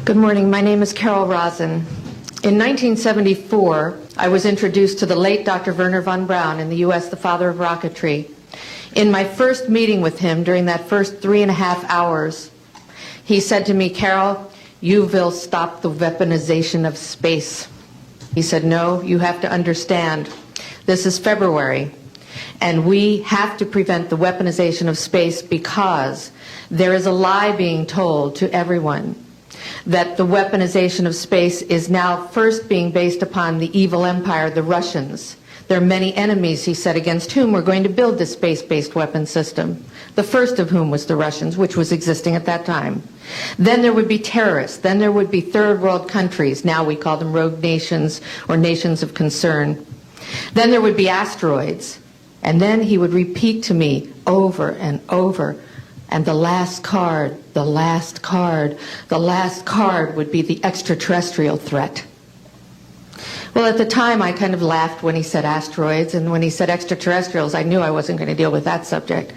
Good morning. My name is Carol Rosin. In 1974, I was introduced to the late Dr. Werner von Braun in the U.S., the father of rocketry. In my first meeting with him, during that first 3.5 hours, he said to me, "Carol, you will stop the weaponization of space." He said, "No, you have to understand. This is February, and we have to prevent the weaponization of space because there is a lie being told to everyone that the weaponization of space is now first being based upon the evil empire, the Russians. There are many enemies," he said, "against whom we're going to build this space-based weapon system, the first of whom was the Russians, which was existing at that time. Then there would be terrorists. Then there would be third world countries. Now we call them rogue nations or nations of concern. Then there would be asteroids." And then he would repeat to me over and over, "And the last card, the last card, the last card would be the extraterrestrial threat." Well, at the time, I kind of laughed when he said asteroids, and when he said extraterrestrials, I knew I wasn't going to deal with that subject.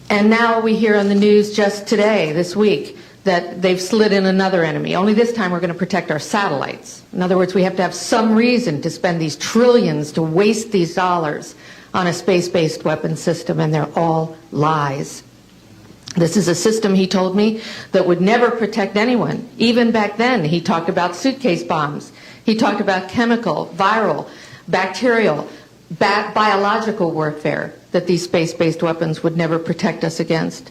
And now we hear on the news just today, this week, that they've slid in another enemy. Only this time we're going to protect our satellites. In other words, we have to have some reason to spend these trillions, to waste these dollars on a space-based weapon system, and they're all lies. This is a system, he told me, that would never protect anyone. Even back then, he talked about suitcase bombs. He talked about chemical, viral, bacterial, biological warfare, that these space-based weapons would never protect us against.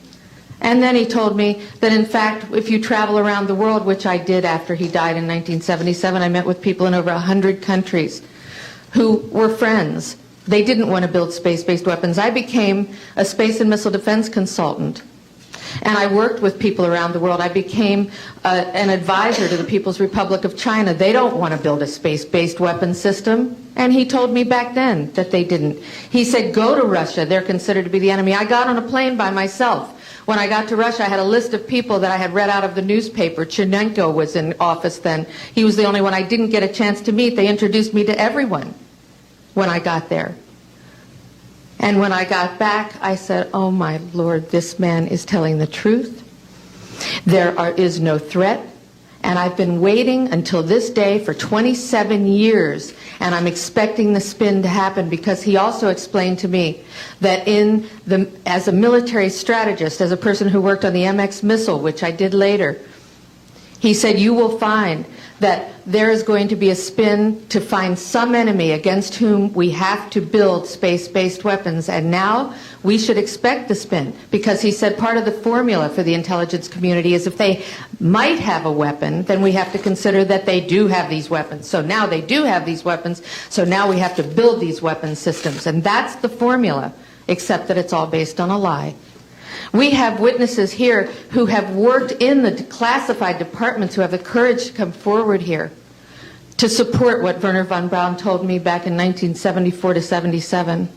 And then he told me that, in fact, if you travel around the world, which I did after he died in 1977, I met with people in over 100 countries who were friends. They didn't want to build space-based weapons. I became a space and missile defense consultant. And I worked with people around the world. I became an advisor to the People's Republic of China. They don't want to build a space-based weapon system. And he told me back then that they didn't. He said, "Go to Russia. They're considered to be the enemy." I got on a plane by myself. When I got to Russia, I had a list of people that I had read out of the newspaper. Chernenko was in office then. He was the only one I didn't get a chance to meet. They introduced me to everyone when I got there. And when I got back, I said, "Oh my Lord, this man is telling the truth. There is no threat." And I've been waiting until this day for 27 years, and I'm expecting the spin to happen, because he also explained to me that as a military strategist, as a person who worked on the MX missile, which I did later, he said, "You will find that there is going to be a spin to find some enemy against whom we have to build space-based weapons." And now we should expect the spin, because he said part of the formula for the intelligence community is if they might have a weapon, then we have to consider that they do have these weapons. So now they do have these weapons, so now we have to build these weapon systems. And that's the formula, except that it's all based on a lie. We have witnesses here who have worked in the classified departments who have the courage to come forward here to support what Werner von Braun told me back in 1974 to 77.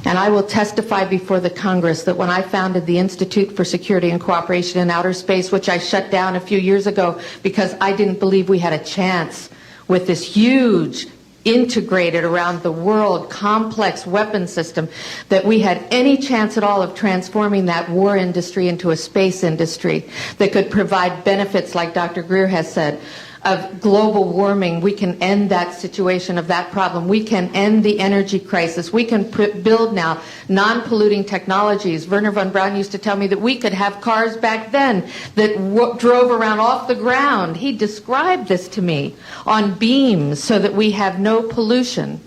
And I will testify before the Congress that when I founded the Institute for Security and Cooperation in Outer Space, which I shut down a few years ago because I didn't believe we had a chance with this huge, integrated around the world, complex weapon system, that we had any chance at all of transforming that war industry into a space industry that could provide benefits, like Dr. Greer has said, of global warming. We can end that situation of that problem. We can end the energy crisis. We can build now non-polluting technologies. Werner von Braun used to tell me that we could have cars back then that drove around off the ground. He described this to me on beams so that we have no pollution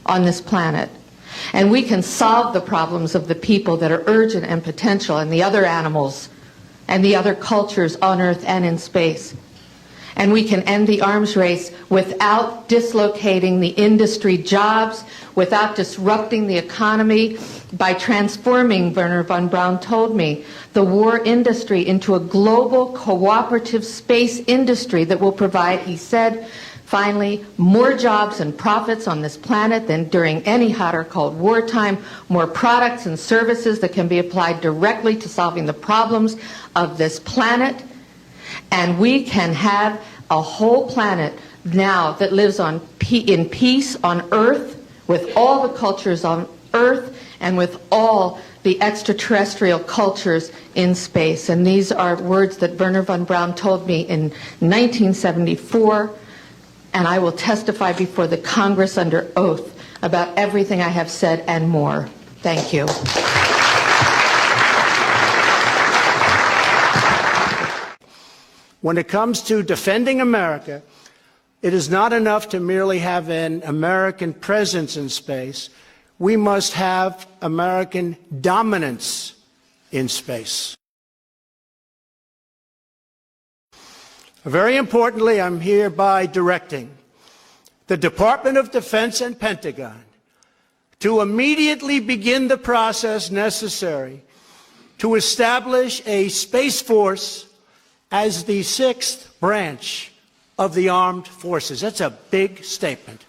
on this planet. And we can solve the problems of the people that are urgent and potential, and the other animals and the other cultures on Earth and in space. And we can end the arms race without dislocating the industry jobs, without disrupting the economy, by transforming, Werner von Braun told me, the war industry into a global cooperative space industry that will provide, he said, finally, more jobs and profits on this planet than during any hot or cold wartime, more products and services that can be applied directly to solving the problems of this planet. And we can have a whole planet now that lives in peace on Earth, with all the cultures on Earth, and with all the extraterrestrial cultures in space. And these are words that Werner von Braun told me in 1974, and I will testify before the Congress under oath about everything I have said and more. Thank you. When it comes to defending America, it is not enough to merely have an American presence in space. We must have American dominance in space. Very importantly, I'm hereby directing the Department of Defense and Pentagon to immediately begin the process necessary to establish a Space Force as the sixth branch of the armed forces. That's a big statement.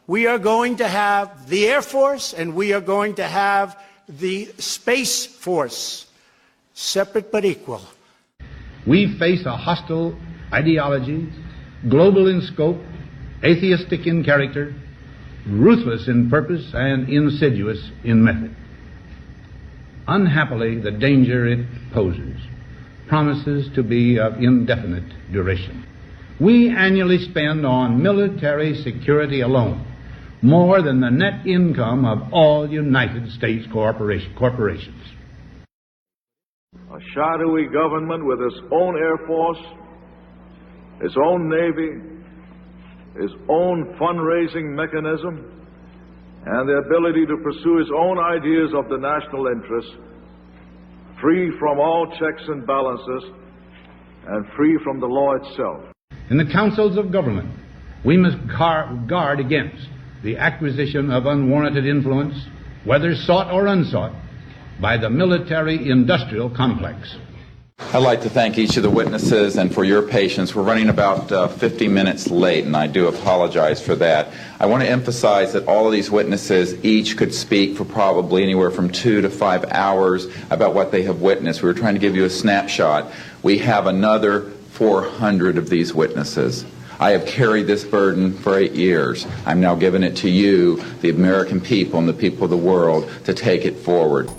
We are going to have the Air Force and we are going to have the Space Force, separate but equal. We face a hostile ideology, global in scope, atheistic in character, ruthless in purpose, and insidious in method. Unhappily, the danger it poses promises to be of indefinite duration. We annually spend on military security alone more than the net income of all United States corporations. A shadowy government with its own Air Force, its own Navy, its own fundraising mechanism, and the ability to pursue its own ideas of the national interest, free from all checks and balances, and free from the law itself. In the councils of government, we must guard against the acquisition of unwarranted influence, whether sought or unsought, by the military-industrial complex. I'd like to thank each of the witnesses and for your patience. We're running about 50 minutes late, and I do apologize for that. I want to emphasize that all of these witnesses each could speak for probably anywhere from 2 to 5 hours about what they have witnessed. We were trying to give you a snapshot. We have another 400 of these witnesses. I have carried this burden for 8 years. I'm now giving it to you, the American people and the people of the world, to take it forward.